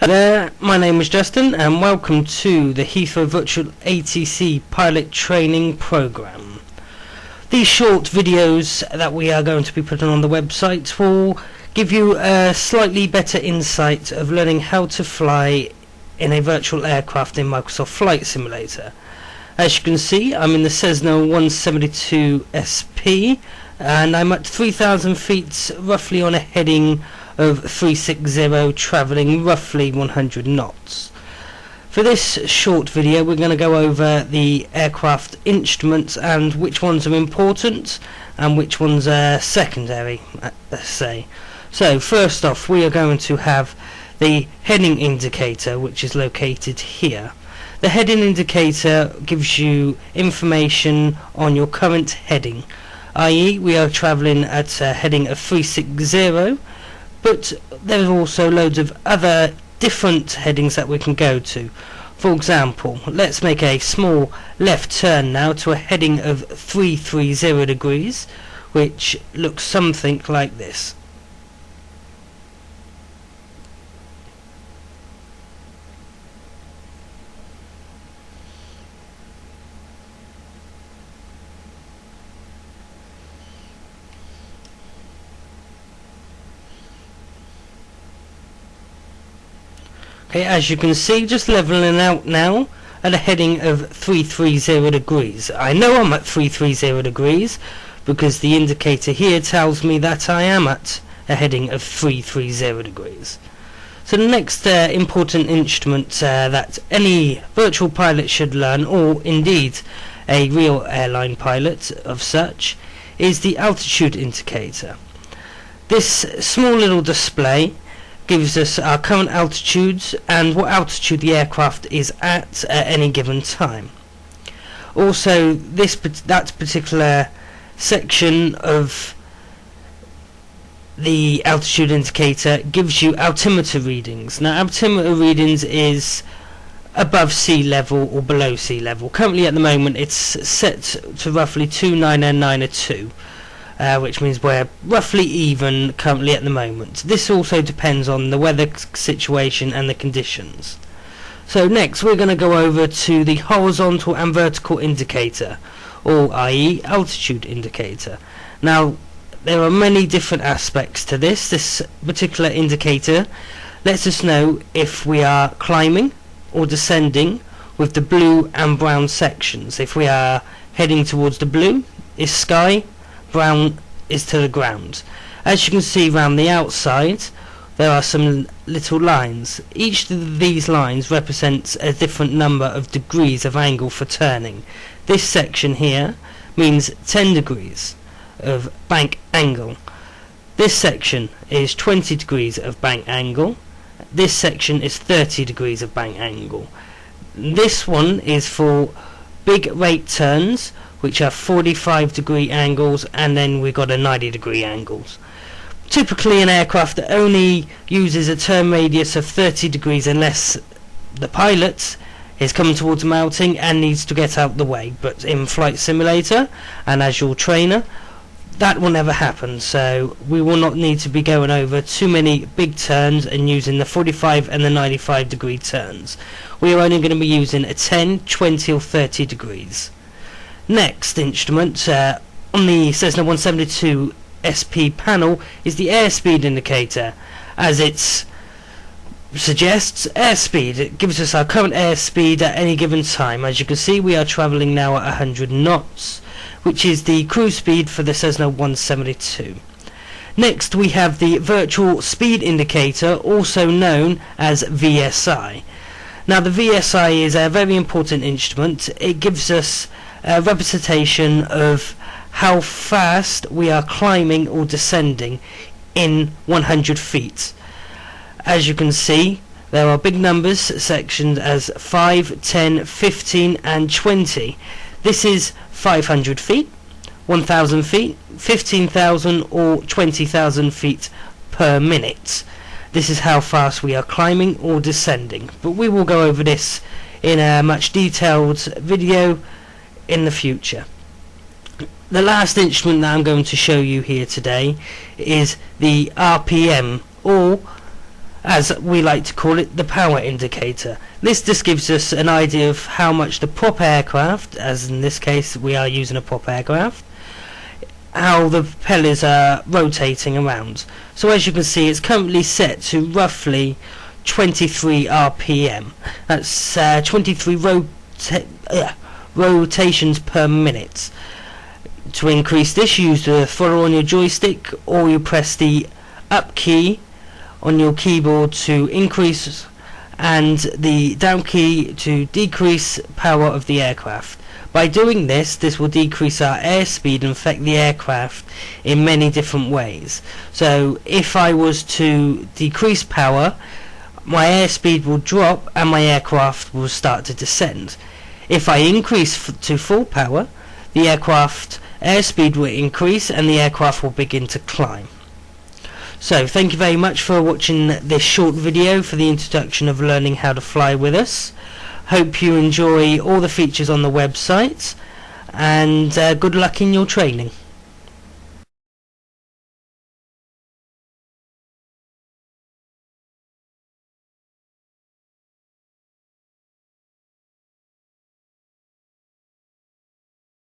There, my name is Justin and welcome to the Heathrow Virtual ATC Pilot Training Program. These short videos that we are going to be putting on the website will give you a slightly better insight of learning how to fly in a virtual aircraft in Microsoft Flight Simulator. As you can see, I'm in the Cessna 172 SP and I'm at 3,000 feet, roughly on a heading of 360, travelling roughly 100 knots. For this short video we're going to go over the aircraft instruments and which ones are important and which ones are secondary, let's say. So first off, we are going to have the heading indicator, which is located here. The heading indicator gives you information on your current heading, i.e. we are travelling at a heading of 360, but there are also loads of other different headings that we can go to. For example, let's make a small left turn now to a heading of 330 degrees, which looks something like this. Okay, as you can see, just leveling out now at a heading of 330 degrees. I know I'm at 330 degrees because the indicator here tells me that I am at a heading of 330 degrees. So the next important instrument that any virtual pilot should learn, or indeed a real airline pilot of such, is the altitude indicator. This small little display gives us our current altitudes and what altitude the aircraft is at any given time. Also, that particular section of the altitude indicator gives you altimeter readings. Now, altimeter readings is above sea level or below sea level. Currently at the moment it's set to roughly 2992. Which means we're roughly even currently at the moment. This also depends on the weather situation and the conditions. So next we're going to go over to the horizontal and vertical indicator, or i.e. altitude indicator. Now there are many different aspects to this. This particular indicator lets us know if we are climbing or descending with the blue and brown sections. If we are heading towards the blue is sky, brown is to the ground. As you can see around the outside there are some little lines. Each of these lines represents a different number of degrees of angle for turning. This section here means 10 degrees of bank angle. This section is 20 degrees of bank angle. This section is 30 degrees of bank angle. This one is for big rate turns, which are 45 degree angles, and then we've got a 90 degree angles. Typically an aircraft that only uses a turn radius of 30 degrees unless the pilot is coming towards mounting and needs to get out the way, but in Flight Simulator and as your trainer that will never happen, so we will not need to be going over too many big turns and using the 45 and the 95 degree turns. We are only going to be using a 10, 20 or 30 degrees. Next instrument on the Cessna 172 SP panel is the airspeed indicator. As it suggests, airspeed. It gives us our current airspeed at any given time. As you can see, we are travelling now at 100 knots, which is the cruise speed for the Cessna 172. Next we have the virtual speed indicator, also known as VSI. Now the VSI is a very important instrument. It gives us a representation of how fast we are climbing or descending in 100 feet. As you can see, there are big numbers sectioned as 5, 10, 15 and 20. This is 500 feet, 1,000 feet, 15,000 or 20,000 feet per minute. This is how fast we are climbing or descending, but we will go over this in a much detailed video in the future. The last instrument that I'm going to show you here today is the RPM, or as we like to call it, the power indicator. This just gives us an idea of how much the prop aircraft, as in this case we are using a prop aircraft, how the propellers are rotating around. So as you can see, it's currently set to roughly 23 RPM. That's 23 rotations per minute. To increase this, use the throttle on your joystick, or you press the up key on your keyboard to increase and the down key to decrease power of the aircraft. By doing this will decrease our airspeed and affect the aircraft in many different ways. So if I was to decrease power, my airspeed will drop and my aircraft will start to descend. If I increase to full power, the aircraft airspeed will increase and the aircraft will begin to climb. So thank you very much for watching this short video for the introduction of learning how to fly with us. Hope you enjoy all the features on the website, and good luck in your training.